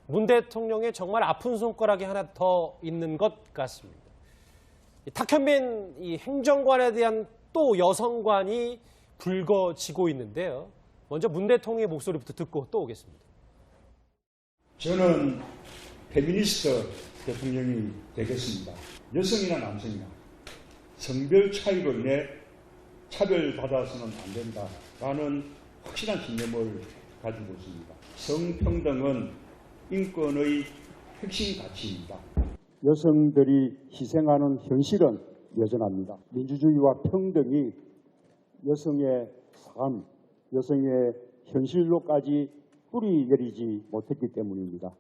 문 대통령의 정말 아픈 손가락이 하나 더 있는 것 같습니다. 탁현민 이 행정관에 대한 또 여성관이 불거지고 있는데요. 먼저 문 대통령의 목소리부터 듣고 또 오겠습니다. 저는 페미니스트 대통령이 되겠습니다. 여성이나 남성이나 성별 차이로 인해 차별받아서는 안 된다라는 확실한 신념을 가지고 있습니다. 성평등은 인권의 핵심 가치입니다. 여성들이 희생하는 현실은 여전합니다. 민주주의와 평등이 여성의 삶, 여성의 현실로까지 뿌리 내리지 못했기 때문입니다.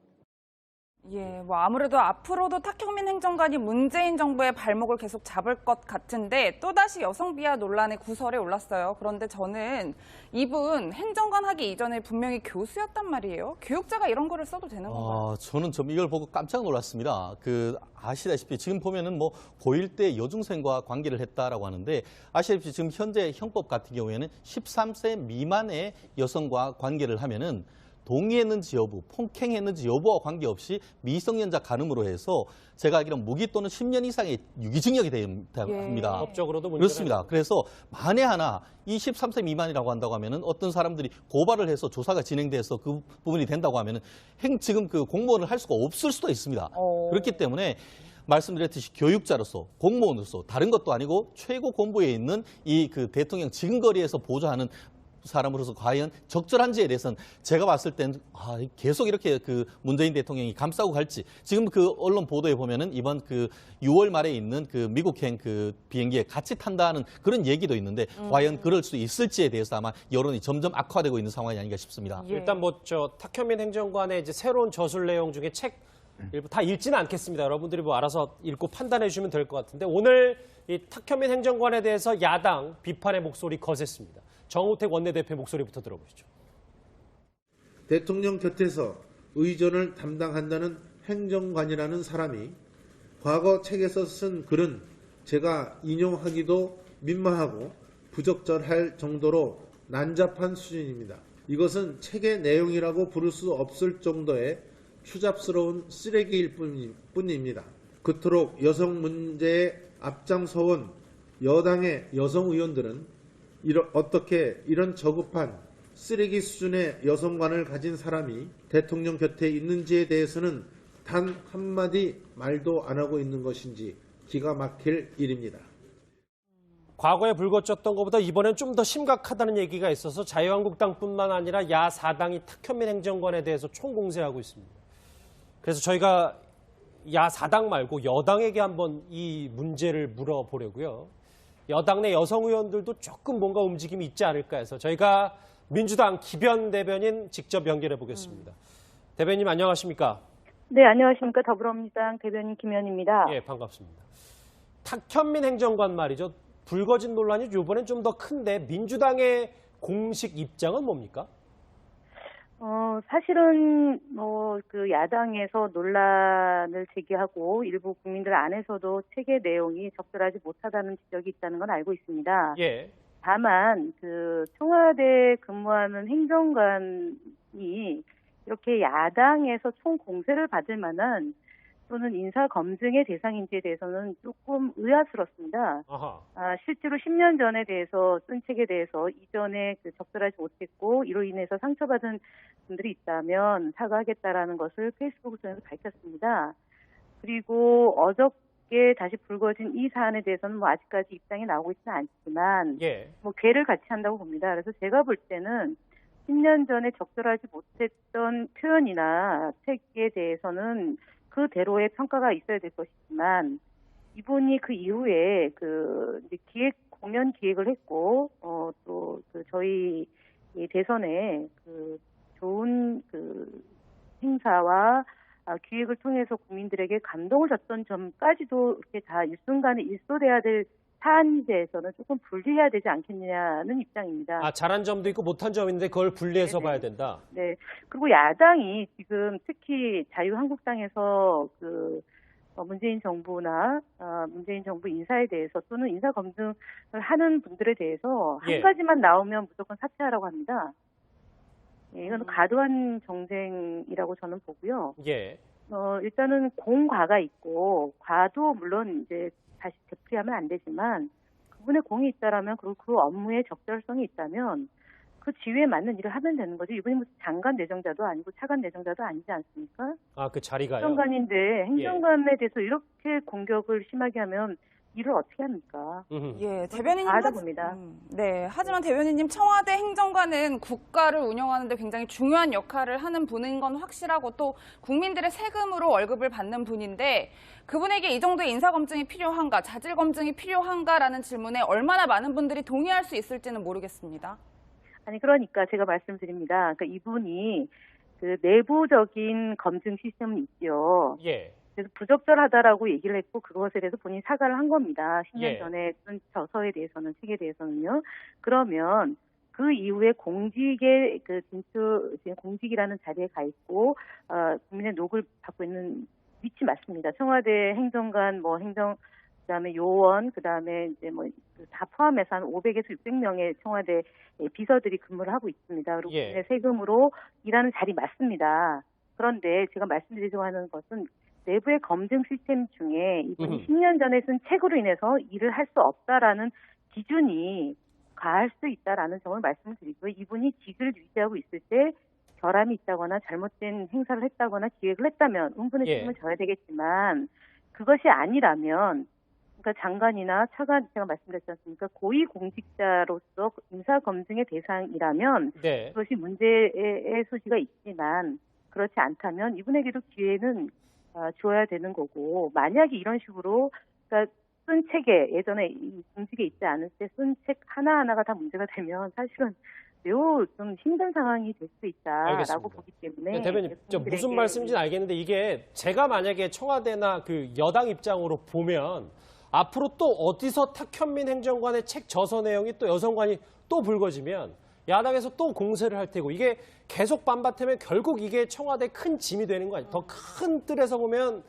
예, 아무래도 앞으로도 탁현민 행정관이 문재인 정부의 발목을 계속 잡을 것 같은데 또다시 여성 비하 논란의 구설에 올랐어요. 그런데 저는 이분 행정관 하기 이전에 분명히 교수였단 말이에요. 교육자가 이런 거를 써도 되는 건가요? 저는 좀 이걸 보고 깜짝 놀랐습니다. 아시다시피 지금 보면은 고1 때 여중생과 관계를 했다라고 하는데 아시다시피 지금 현재 형법 같은 경우에는 13세 미만의 여성과 관계를 하면은 동의했는지 여부, 폭행했는지 여부와 관계없이 미성년자 간음으로 해서 제가 알기로는 무기 또는 10년 이상의 유기징역이 된다고 합니다. 법적으로도 문제가 그렇습니다. 그래서 만에 하나 이 13세 미만이라고 한다고 하면은 어떤 사람들이 고발을 해서 조사가 진행돼서 그 부분이 된다고 하면은 지금 그 공무원을 할 수가 없을 수도 있습니다. 그렇기 때문에 말씀드렸듯이 교육자로서 공무원으로서 다른 것도 아니고 최고 공부에 있는 이 그 대통령 지근거리에서 보좌하는 사람으로서 과연 적절한지에 대해서는 제가 봤을 땐 계속 이렇게 그 문재인 대통령이 감싸고 갈지 지금 그 언론 보도에 보면은 이번 그 6월 말에 있는 그 미국행 그 비행기에 같이 탄다는 그런 얘기도 있는데 과연 그럴 수 있을지에 대해서 아마 여론이 점점 악화되고 있는 상황이 아닌가 싶습니다. 예. 일단 탁현민 행정관의 이제 새로운 저술 내용 중에 책 일부 다 읽지는 않겠습니다. 여러분들이 알아서 읽고 판단해 주시면 될 것 같은데 오늘 이 탁현민 행정관에 대해서 야당 비판의 목소리 거셌습니다. 정우택 원내대표 목소리부터 들어보시죠. 대통령 곁에서 의전을 담당한다는 행정관이라는 사람이 과거 책에서 쓴 글은 제가 인용하기도 민망하고 부적절할 정도로 난잡한 수준입니다. 이것은 책의 내용이라고 부를 수 없을 정도의 추잡스러운 쓰레기일 뿐입니다. 그토록 여성 문제에 앞장서온 여당의 여성 의원들은 어떻게 이런 저급한 쓰레기 수준의 여성관을 가진 사람이 대통령 곁에 있는지에 대해서는 단 한마디 말도 안 하고 있는 것인지 기가 막힐 일입니다. 과거에 불거졌던 것보다 이번엔 좀 더 심각하다는 얘기가 있어서 자유한국당뿐만 아니라 야4당이 탁현민 행정관에 대해서 총공세하고 있습니다. 그래서 저희가 야4당 말고 여당에게 한번 이 문제를 물어보려고요. 여당 내 여성 의원들도 조금 뭔가 움직임이 있지 않을까 해서 저희가 민주당 기변 대변인 직접 연결해 보겠습니다. 대변인 안녕하십니까? 네, 안녕하십니까. 더불어민주당 대변인 김현입니다. 예, 반갑습니다. 탁현민 행정관 말이죠. 불거진 논란이 이번엔 좀 더 큰데 민주당의 공식 입장은 뭡니까? 사실은 그 야당에서 논란을 제기하고 일부 국민들 안에서도 책의 내용이 적절하지 못하다는 지적이 있다는 건 알고 있습니다. 예. 다만 그 청와대에 근무하는 행정관이 이렇게 야당에서 총 공세를 받을 만한 또는 인사 검증의 대상인지에 대해서는 조금 의아스럽습니다. 실제로 10년 전에 대해서 쓴 책에 대해서 이전에 적절하지 못했고 이로 인해서 상처받은 분들이 있다면 사과하겠다라는 것을 페이스북을 통해서 밝혔습니다. 그리고 어저께 다시 불거진 이 사안에 대해서는 아직까지 입장이 나오고 있지는 않지만 궤를 같이 한다고 봅니다. 그래서 제가 볼 때는 10년 전에 적절하지 못했던 표현이나 책에 대해서는 그대로의 평가가 있어야 될 것이지만 이분이 그 이후에 공연 기획을 했고 또 저희 대선에 좋은 행사와 기획을 통해서 국민들에게 감동을 줬던 점까지도 이렇게 다 일순간에 일소돼야 될 사안에 대해서는 조금 분리해야 되지 않겠냐는 입장입니다. 잘한 점도 있고 못한 점이 있는데 그걸 분리해서 네네. 봐야 된다. 네. 그리고 야당이 지금 특히 자유한국당에서 문재인 정부나 문재인 정부 인사에 대해서 또는 인사 검증을 하는 분들에 대해서 한 가지만 나오면 무조건 사퇴하라고 합니다. 이건 과도한 정쟁이라고 저는 보고요. 예. 일단은 공과가 있고 과도 물론 이제 다시 되풀이하면 안 되지만 그분의 공이 있다라면 그리고 그 업무에 적절성이 있다면 그 지위에 맞는 일을 하면 되는 거죠. 이분이 무슨 장관 내정자도 아니고 차관 내정자도 아니지 않습니까? 아, 그 자리가요? 행정관인데 행정관에 대해서 이렇게 공격을 심하게 하면 일을 어떻게 합니까? 예, 대변인님 과하다 봅니다. 네, 하지만 대변인님 청와대 행정관은 국가를 운영하는데 굉장히 중요한 역할을 하는 분인 건 확실하고 또 국민들의 세금으로 월급을 받는 분인데 그분에게 이 정도의 인사 검증이 필요한가, 자질 검증이 필요한가라는 질문에 얼마나 많은 분들이 동의할 수 있을지는 모르겠습니다. 아니 그러니까 제가 말씀드립니다. 그러니까 이분이 그 내부적인 검증 시스템은 있죠. 예. 그래서 부적절하다라고 얘기를 했고 그것에 대해서 본인이 사과를 한 겁니다. 10년 예. 전에 쓴 저서에 대해서는 책에 대해서는요. 그러면 그 이후에 공직의 그 지금 공직이라는 자리에 가 있고 국민의 녹을 받고 있는 위치 맞습니다. 청와대 행정관 그다음에 요원 그다음에 이제 다 포함해서 한 500에서 600명의 청와대 비서들이 근무를 하고 있습니다. 그리고 예. 국민의 세금으로 일하는 자리 맞습니다. 그런데 제가 말씀드리려고 하는 것은 내부의 검증 시스템 중에 이분이 10년 전에 쓴 책으로 인해서 일을 할 수 없다라는 기준이 가할 수 있다라는 점을 말씀을 드리고요. 이분이 직을 유지하고 있을 때 결함이 있다거나 잘못된 행사를 했다거나 기획을 했다면 응분의 책임을 져야 되겠지만 그것이 아니라면 그러니까 장관이나 차관 제가 말씀드렸지 않습니까? 고위공직자로서 인사검증의 대상이라면 네. 그것이 문제의 소지가 있지만 그렇지 않다면 이분에게도 기회는 줘야 되는 거고 만약에 이런 식으로 그러니까 쓴 책에 예전에 이 공직에 있지 않을 때 쓴 책 하나하나가 다 문제가 되면 사실은 매우 좀 힘든 상황이 될 수 있다라고 알겠습니다. 보기 때문에 네, 대변인, 무슨 말씀인지는 알겠는데 이게 제가 만약에 청와대나 그 여당 입장으로 보면 앞으로 또 어디서 탁현민 행정관의 책 저서 내용이 또 여성관이 또 불거지면 야당에서 또 공세를 할 테고 이게 계속 반박하면 결국 이게 청와대 큰 짐이 되는 거 아니에요? 더 큰 뜰에서 보면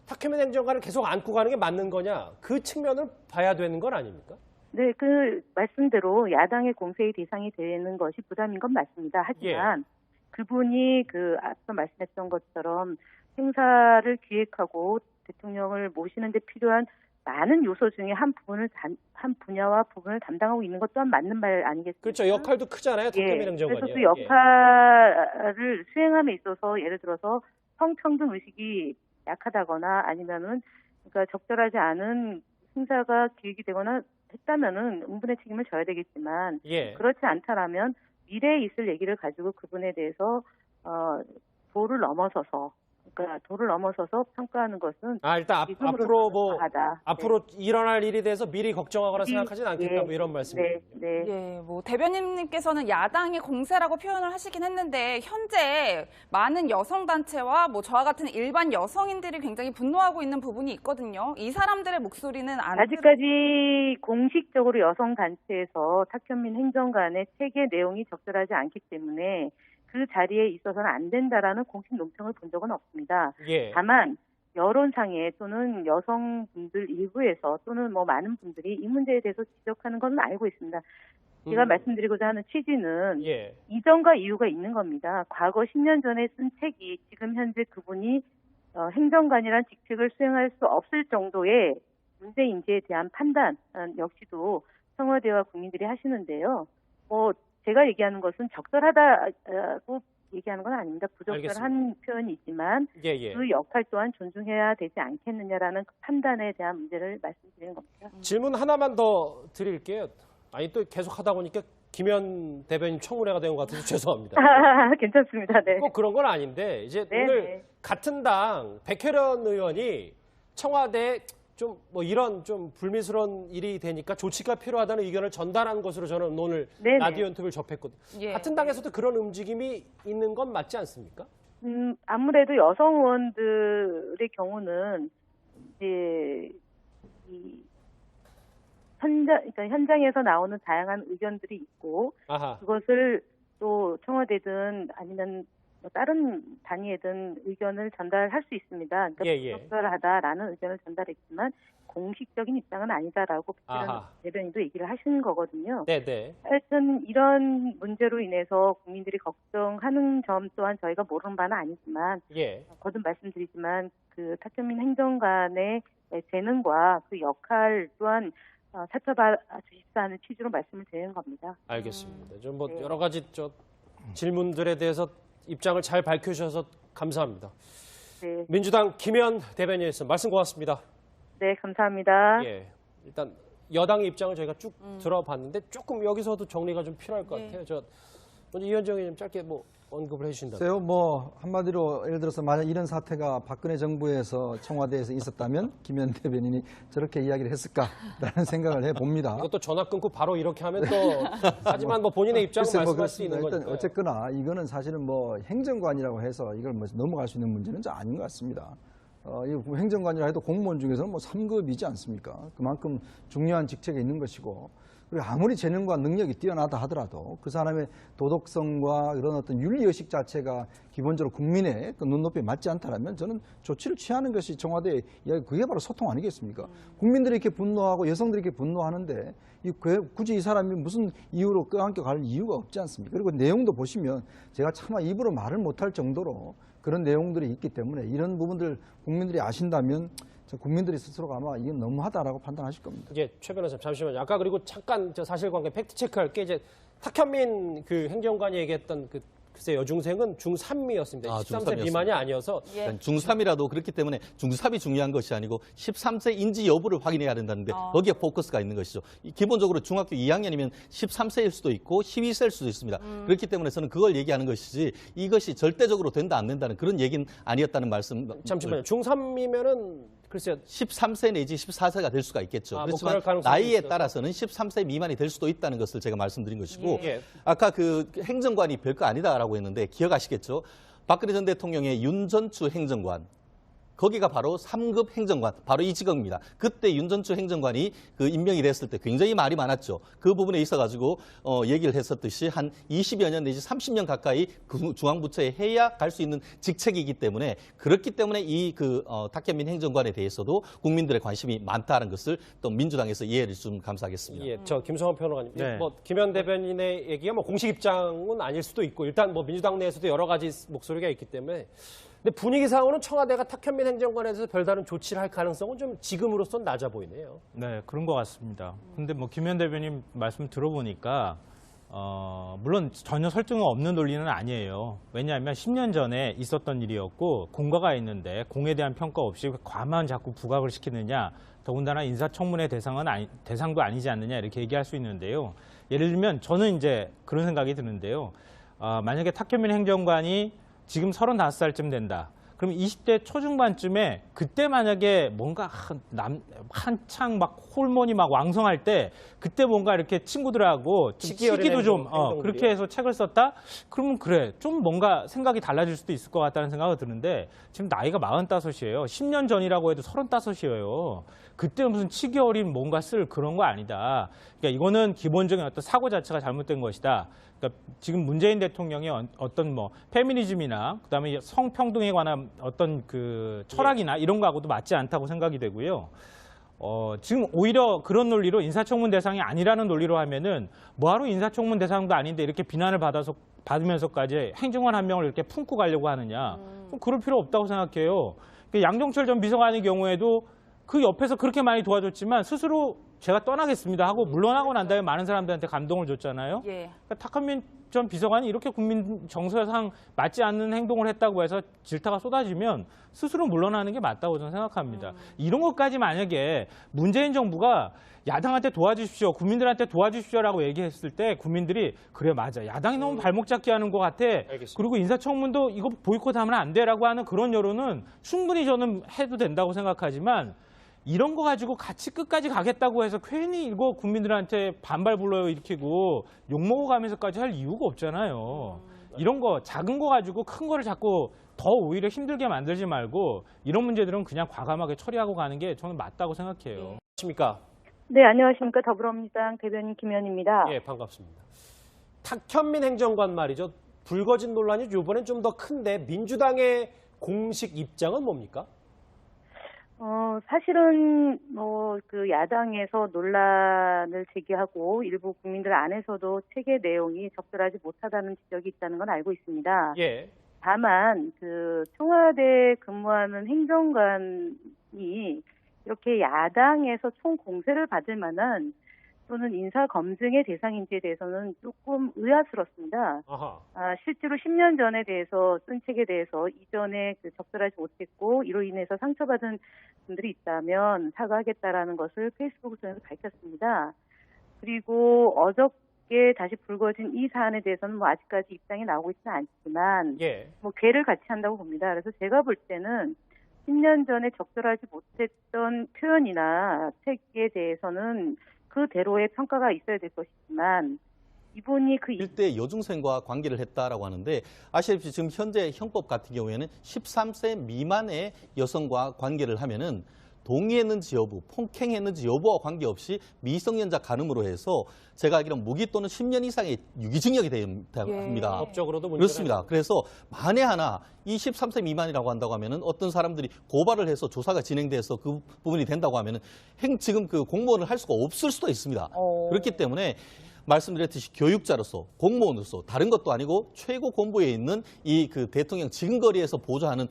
탁현민 행정관을 계속 안고 가는 게 맞는 거냐? 그 측면을 봐야 되는 건 아닙니까? 네, 그 말씀대로 야당의 공세의 대상이 되는 것이 부담인 건 맞습니다. 하지만 그분이 그 앞서 말씀했던 것처럼 행사를 기획하고 대통령을 모시는 데 필요한 많은 요소 중에 한 분야와 부분을 담당하고 있는 것 또한 맞는 말 아니겠습니까? 그렇죠. 역할도 크잖아요. 탁현민 행정관이요. 그래서 그 역할을 수행함에 있어서 예를 들어서 성평등 의식이 약하다거나 아니면은 그러니까 적절하지 않은 행사가 기획이 되거나 했다면은 응분의 책임을 져야 되겠지만 그렇지 않다라면 미래에 있을 얘기를 가지고 그분에 대해서 도를 넘어서서 평가하는 것은 일단 앞으로 앞으로 일어날 일에 대해서 미리 걱정하거나 생각하지는 않겠다 뭐 이런 말씀이죠. 네. 예, 뭐 대변인님께서는 야당의 공세라고 표현을 하시긴 했는데 현재 많은 여성 단체와 뭐 저와 같은 일반 여성인들이 굉장히 분노하고 있는 부분이 있거든요. 이 사람들의 목소리는 아직까지 공식적으로 여성 단체에서 탁현민 행정관의 책의 내용이 적절하지 않기 때문에 그 자리에 있어서는 안 된다라는 공식 논평을 본 적은 없습니다. 다만 여론상에 또는 여성분들 일부에서 또는 뭐 많은 분들이 이 문제에 대해서 지적하는 건 알고 있습니다. 제가 말씀드리고자 하는 취지는 이전과 이유가 있는 겁니다. 과거 10년 전에 쓴 책이 지금 현재 그분이 행정관이란 직책을 수행할 수 없을 정도의 문제인지에 대한 판단 역시도 청와대와 국민들이 하시는데요. 제가 얘기하는 것은 적절하다고 얘기하는 건 아닙니다. 부적절한 표현이지만 그 역할 또한 존중해야 되지 않겠느냐라는 그 판단에 대한 문제를 말씀드리는 겁니다. 질문 하나만 더 드릴게요. 또 계속 하다 보니까 김현 대변인 청문회가 된 것 같아서 죄송합니다. 괜찮습니다. 네. 꼭 그런 건 아닌데 이제 오늘 같은 당 백혜련 의원이 청와대 좀 이런 좀 불미스러운 일이 되니까 조치가 필요하다는 의견을 전달한 것으로 저는 오늘 라디오 인터뷰를 접했거든요. 같은 당에서도 그런 움직임이 있는 건 맞지 않습니까? 아무래도 여성 의원들의 경우는 이제 그러니까 현장에서 나오는 다양한 의견들이 있고 그것을 또 청와대든 아니면 다른 단위에든 의견을 전달할 수 있습니다. 그러니까 부적절하다라는 의견을 전달했지만 공식적인 입장은 아니다라고 아하. 대변인도 얘기를 하신 거거든요. 네네. 하여튼 이런 문제로 인해서 국민들이 걱정하는 점 또한 저희가 모르는 바는 아니지만 예. 거듭 말씀드리지만 그 탁현민 행정관의 재능과 그 역할 또한 살펴봐 주십사 하는 취지로 말씀을 드리는 겁니다. 알겠습니다. 좀 뭐 네. 여러 가지 질문들에 대해서 입장을 잘 밝혀주셔서 감사합니다. 네, 민주당 김현 대변인이었습니다. 말씀 고맙습니다. 네 감사합니다. 예. 일단 여당의 입장을 저희가 쭉 들어봤는데 조금 여기서도 정리가 좀 필요할 것 같아요. 저 먼저 이현정 의원님 짧게 뭐 언급을 해주신다면. 글쎄요, 뭐 한마디로 예를 들어서 만약 이런 사태가 박근혜 정부에서 청와대에서 있었다면 김현 대변인이 저렇게 이야기를 했을까라는 생각을 해봅니다. 이것도 전화 끊고 바로 이렇게 하면 또 하지만 뭐 본인의 입장을 글쎄, 말씀할 수 있는 일단 거니까. 어쨌거나 이거는 사실은 뭐 행정관이라고 해서 이걸 뭐 넘어갈 수 있는 문제는 좀 아닌 것 같습니다. 이 행정관이라 해도 공무원 중에서는 뭐 3급이지 않습니까? 그만큼 중요한 직책에 있는 것이고, 그리고 아무리 재능과 능력이 뛰어나다 하더라도 그 사람의 도덕성과 이런 어떤 윤리의식 자체가 기본적으로 국민의 그 눈높이에 맞지 않다면 저는 조치를 취하는 것이 청와대의 이야기, 그게 바로 소통 아니겠습니까? 국민들이 이렇게 분노하고 여성들이 이렇게 분노하는데 굳이 이 사람이 무슨 이유로 껴안겨 갈 이유가 없지 않습니까? 그리고 내용도 보시면 제가 차마 입으로 말을 못할 정도로 그런 내용들이 있기 때문에 이런 부분들 국민들이 아신다면 국민들이 스스로가 아마 이게 너무하다라고 판단하실 겁니다. 이제 최 변호사님 잠시만요. 아까 그리고 잠깐 저 사실관계 팩트 체크할 게 이제 탁현민 그 행정관이 얘기했던 그 글쎄 여중생은 중3이었습니다. 13세 미만이 아니어서 중3이라도 그렇기 때문에 중3이 중요한 것이 아니고 13세인지 여부를 확인해야 된다는데 거기에 포커스가 있는 것이죠. 기본적으로 중학교 2학년이면 13세일 수도 있고 12세일 수도 있습니다. 그렇기 때문에 저는 그걸 얘기하는 것이지 이것이 절대적으로 된다 안 된다는 그런 얘기는 아니었다는 말씀. 잠시만요. 중3이면은 글쎄요. 13세 내지 14세가 될 수가 있겠죠. 뭐 그렇지만 그럴 가능성이 나이에 있어요. 따라서는 13세 미만이 될 수도 있다는 것을 제가 말씀드린 것이고 예. 아까 그 행정관이 별거 아니다라고 했는데 기억하시겠죠? 박근혜 전 대통령의 윤전추 행정관 거기가 바로 3급 행정관, 바로 이 직업입니다. 그때 윤전추 행정관이 그 임명이 됐을 때 굉장히 말이 많았죠. 그 부분에 있어가지고 얘기를 했었듯이 한 20여 년 내지 30년 가까이 그 중앙부처에 해야 갈 수 있는 직책이기 때문에 그렇기 때문에 이 탁현민 행정관에 대해서도 국민들의 관심이 많다는 것을 또 민주당에서 이해를 좀 감사하겠습니다. 예, 저 김성환 평론가님, 네. 뭐 김현 대변인의 얘기가 뭐 공식 입장은 아닐 수도 있고 일단 뭐 민주당 내에서도 여러 가지 목소리가 있기 때문에. 근데 분위기상으로는 청와대가 탁현민 행정관에 대해서 별다른 조치를 할 가능성은 좀 지금으로선 낮아 보이네요. 네, 그런 것 같습니다. 근데 뭐 김현 대변인 말씀 들어보니까 물론 전혀 설득력 없는 논리는 아니에요. 왜냐하면 10년 전에 있었던 일이었고 공과가 있는데 공에 대한 평가 없이 과만 자꾸 부각을 시키느냐, 더군다나 인사청문회 대상도 아니지 않느냐 이렇게 얘기할 수 있는데요. 예를 들면 저는 이제 그런 생각이 드는데요. 만약에 탁현민 행정관이 지금 35살쯤 된다. 그럼 20대 초중반쯤에 그때 만약에 뭔가 한창 막 호르몬이 막 왕성할 때 그때 뭔가 이렇게 친구들하고 좀 시기도 좀 그렇게 해서 책을 썼다? 그러면 그래. 좀 뭔가 생각이 달라질 수도 있을 것 같다는 생각이 드는데 지금 나이가 45이에요. 10년 전이라고 해도 35이에요. 그때 무슨 치기 어린 뭔가 쓸 그런 거 아니다. 그러니까 이거는 기본적인 어떤 사고 자체가 잘못된 것이다. 그러니까 지금 문재인 대통령이 어떤 뭐 페미니즘이나 그다음에 성평등에 관한 어떤 그 철학이나 이런 거하고도 맞지 않다고 생각이 되고요. 지금 오히려 그런 논리로 인사청문 대상이 아니라는 논리로 하면은 뭐하러 인사청문 대상도 아닌데 이렇게 비난을 받으면서까지 행정관 한 명을 이렇게 품고 가려고 하느냐. 그럴 필요 없다고 생각해요. 양정철 전 비서관의 경우에도 그 옆에서 그렇게 많이 도와줬지만 스스로 제가 떠나겠습니다 하고 물러나고 난 다음에 많은 사람들한테 감동을 줬잖아요. 예. 그러니까 탁현민 전 비서관이 이렇게 국민 정서상 맞지 않는 행동을 했다고 해서 질타가 쏟아지면 스스로 물러나는 게 맞다고 저는 생각합니다. 이런 것까지 만약에 문재인 정부가 야당한테 도와주십시오, 국민들한테 도와주십시오라고 얘기했을 때 국민들이 그래 맞아, 야당이 너무 발목 잡기 하는 것 같아. 알겠습니다. 그리고 인사청문도 이거 보이콧하면 안 돼라고 하는 그런 여론은 충분히 저는 해도 된다고 생각하지만 이런 거 가지고 같이 끝까지 가겠다고 해서 괜히 이거 국민들한테 반발 불러요 일으키고 욕먹어가면서까지 할 이유가 없잖아요. 이런 거 작은 거 가지고 큰 거를 자꾸 더 오히려 힘들게 만들지 말고 이런 문제들은 그냥 과감하게 처리하고 가는 게 저는 맞다고 생각해요. 안녕하십니까? 네, 안녕하십니까. 더불어민주당 대변인 김현입니다. 예, 반갑습니다. 탁현민 행정관 말이죠. 불거진 논란이 이번엔 좀 더 큰데 민주당의 공식 입장은 뭡니까? 사실은 그 야당에서 논란을 제기하고 일부 국민들 안에서도 체계 내용이 적절하지 못하다는 지적이 있다는 건 알고 있습니다. 예. 다만 그 청와대에 근무하는 행정관이 이렇게 야당에서 총 공세를 받을 만한 또는 인사 검증의 대상인지에 대해서는 조금 의아스럽습니다. 아하. 실제로 10년 전에 대해서 쓴 책에 대해서 이전에 적절하지 못했고 이로 인해서 상처받은 분들이 있다면 사과하겠다라는 것을 페이스북을 통해서 밝혔습니다. 그리고 어저께 다시 불거진 이 사안에 대해서는 뭐 아직까지 입장이 나오고 있지는 않지만 예. 뭐 궤를 같이 한다고 봅니다. 그래서 제가 볼 때는 10년 전에 적절하지 못했던 표현이나 책에 대해서는 그대로의 평가가 있어야 될 것이지만 이분이 그 일대 여중생과 관계를 했다라고 하는데 아시다시피 지금 현재 형법 같은 경우에는 13세 미만의 여성과 관계를 하면은 동의했는지 여부, 폭행했는지 여부와 관계없이 미성년자 간음으로 해서 제가 알기로는 무기 또는 10년 이상의 유기징역이 됩니다. 법적으로도 문제가 그렇습니다. 그래서 만에 하나 이 13세 미만이라고 한다고 하면은 어떤 사람들이 고발을 해서 조사가 진행돼서 그 부분이 된다고 하면은 지금 그 공무원을 할 수가 없을 수도 있습니다. 그렇기 때문에 말씀드렸듯이 교육자로서 공무원으로서 다른 것도 아니고 최고 공부에 있는 이 그 대통령 지근거리에서 보좌하는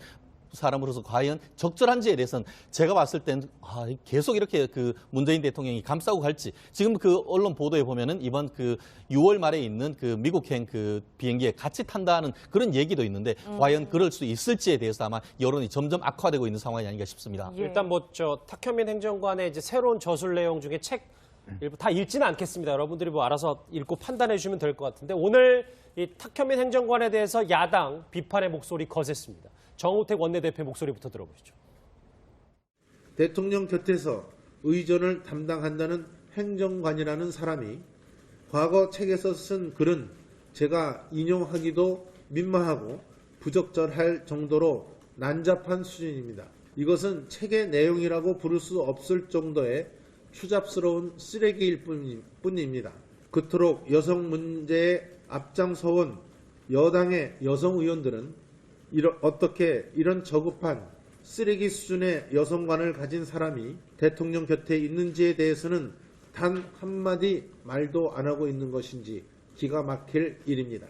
사람으로서 과연 적절한지에 대해서는 제가 봤을 땐 계속 이렇게 그 문재인 대통령이 감싸고 갈지 지금 그 언론 보도에 보면은 이번 그 6월 말에 있는 그 미국행 그 비행기에 같이 탄다는 그런 얘기도 있는데 과연 그럴 수 있을지에 대해서 아마 여론이 점점 악화되고 있는 상황이 아닌가 싶습니다. 일단 탁현민 행정관의 이제 새로운 저술 내용 중에 책 일부 다 읽지는 않겠습니다. 여러분들이 뭐 알아서 읽고 판단해 주시면 될 것 같은데 오늘 이 탁현민 행정관에 대해서 야당 비판의 목소리 거셌습니다. 정우택 원내대표 목소리부터 들어보시죠. 대통령 곁에서 의전을 담당한다는 행정관이라는 사람이 과거 책에서 쓴 글은 제가 인용하기도 민망하고 부적절할 정도로 난잡한 수준입니다. 이것은 책의 내용이라고 부를 수 없을 정도의 추잡스러운 쓰레기일 뿐입니다. 그토록 여성 문제에 앞장서온 여당의 여성 의원들은 어떻게 이런 저급한 쓰레기 수준의 여성관을 가진 사람이 대통령 곁에 있는지에 대해서는 단 한마디 말도 안 하고 있는 것인지 기가 막힐 일입니다.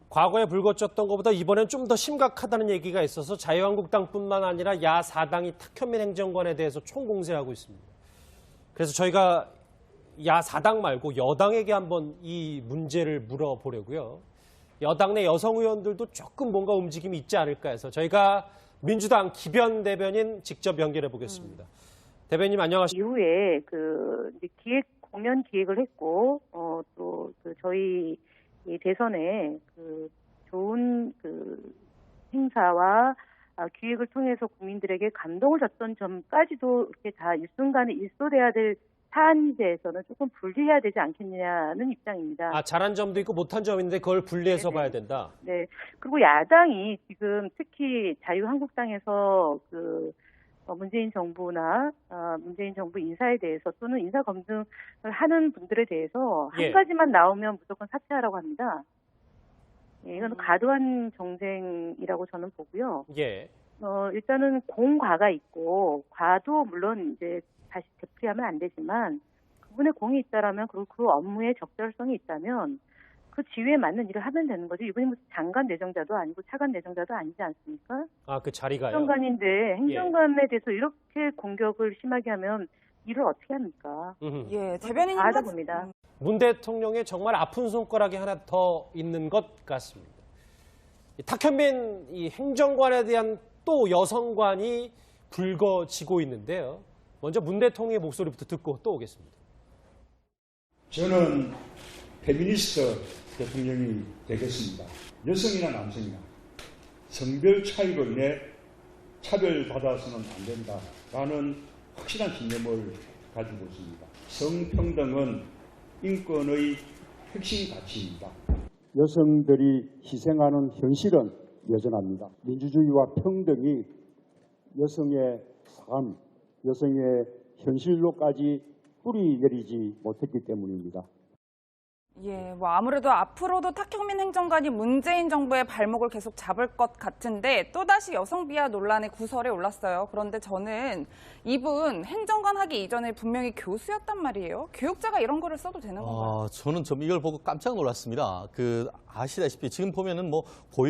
과거에 불거졌던 것보다 이번엔 좀 더 심각하다는 얘기가 있어서 자유한국당뿐만 아니라 야4당이 탁현민 행정관에 대해서 총공세하고 있습니다. 그래서 저희가 야4당 말고 여당에게 한번 이 문제를 물어보려고요. 여당 내 여성 의원들도 조금 뭔가 움직임이 있지 않을까 해서 저희가 민주당 기변 대변인 직접 연결해 보겠습니다. 대변인 안녕하십니까? 이후에 이제 공연 기획을 했고 또 저희 이 대선에 좋은 행사와 기획을 통해서 국민들에게 감동을 줬던 점까지도 이렇게 다 일순간에 일소돼야 될 사안에 대해서는 조금 분리해야 되지 않겠느냐는 입장입니다. 잘한 점도 있고 못한 점인데 그걸 분리해서 네네. 봐야 된다. 네. 그리고 야당이 지금 특히 자유한국당에서 문재인 정부나 문재인 정부 인사에 대해서 또는 인사 검증을 하는 분들에 대해서 한 가지만 나오면 무조건 사퇴하라고 합니다. 예, 이건 과도한 정쟁이라고 저는 보고요. 예. 일단은 공과가 있고 과도 물론 이제 다시 되풀이하면 안 되지만 그분의 공이 있다라면 그리고 그 업무에 적절성이 있다면 그 지위에 맞는 일을 하면 되는 거죠. 이분이 무슨 장관 내정자도 아니고 차관 내정자도 아니지 않습니까? 그 자리가요? 행정관인데 행정관에 대해서 이렇게 공격을 심하게 하면 일을 어떻게 합니까? 예, 대변인님 하다 봅니다. 문 대통령의 정말 아픈 손가락이 하나 더 있는 것 같습니다. 탁현민 이 행정관에 대한 또 여성관이 불거지고 있는데요. 먼저 문 대통령의 목소리부터 듣고 또 오겠습니다. 저는 페미니스트 대통령이 되겠습니다. 여성이나 남성이나 성별 차이로 인해 차별받아서는 안 된다라는 확실한 신념을 가지고 있습니다. 성평등은 인권의 핵심 가치입니다. 여성들이 희생하는 현실은 여전합니다. 민주주의와 평등이 여성의 삶, 여성의 현실로까지 뿌리 내리지 못했기 때문입니다. 예, 뭐 아무래도 앞으로도 탁현민 행정관이 문재인 정부의 발목을 계속 잡을 것 같은데 또다시 여성 비하 논란의 구설에 올랐어요. 그런데 저는 이분 행정관 하기 이전에 분명히 교수였단 말이에요. 교육자가 이런 거를 써도 되는 건가요? 저는 좀 이걸 보고 깜짝 놀랐습니다. 아시다시피 지금 보면은 뭐 고위